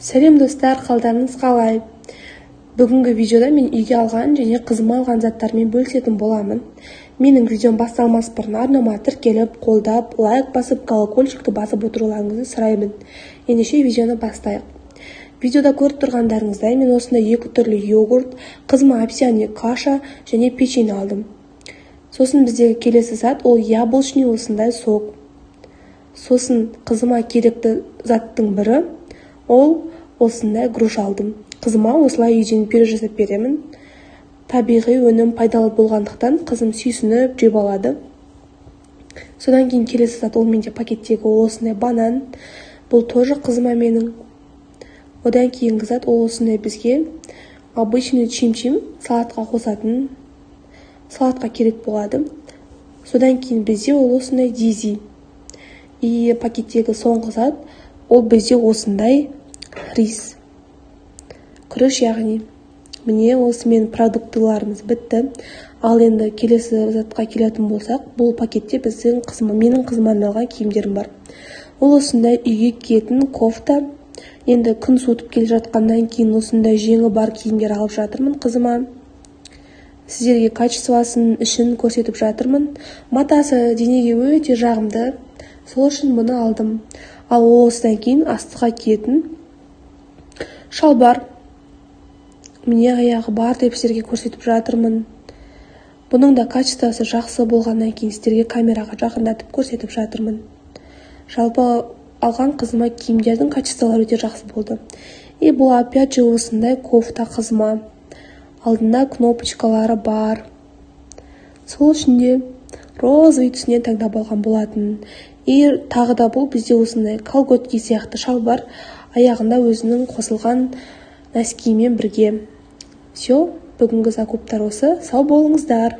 Сәлем достар, қалдарыңыз қалай? Бүгінгі видеода мен үйге алған және қызыма алған заттармен бөлісетін боламын. Менің видеом басталмас бұрын арнама тіркеліп, қолдап, лайк басып, колокольчикті басып отыруларыңызды сұраймын. Ендеше видеоны бастайық. Видеода көріп тұрғандарыңыздай мен осында 2 түрлі йогурт, қызыма овсяный каша және печень алдым. Сосын біздегі келесі зат ол яблочный осындай сок. Сосын қызыма керекті заттың бірі ол осындай груш алдым. Қызыма осылай үйден пюре жасап беремін. Табиғи өнім пайдалы болғандықтан қызым сүйсініп жеп алады. Содан кейін келесі зат ол менде пакеттегі осындай банан. Бұл тоже қызыма менің. Одан кейінгі зат ол осындай бізге обычный чим-чим салатқа қосатын. Салатқа керек болады. Содан кейін бізде ол осындай дизи. И пакеттегі соңғы зат ол бізде осындай рис. Күріш яғни. Міне осымен продуктыларымыз бітті. Ал енді келесі затқа келетін болсақ, бұл пакетте менің қызыма арналған киімдерім бар. Ол осындай үйге киетін кофта. Енді күн суытып келе жатқаннан кейін осындай жеңі бар киімдер алып жатырмын қызыма. Сіздерге качествосын ішін көрсетіп жатырмын. Матасы денеге өте жағымды. Сол үшін мұны алдым. Ал осыдан кейін астыға киетін шалбар. Міне аяғы бар деп сіздерге көрсетіп жатырмын. Бұның да качествосы жақсы болғаннан кейін сіздерге камераға жақындатып көрсетіп жатырмын. Жалпы алған қызыма киімдердің качестволары өте жақсы болды. И бұл опять же осындай кофта қызыма. Алдында кнопочкалары бар. Сол ішінде розовый түсінен таңдап алған болатын. И тағы да бұл бізде осындай колготки сияқты шалбар. Аяғында өзінің қосылған носкимен бірге. Все, бүгінгі закуптар осы. Сау болыңыздар.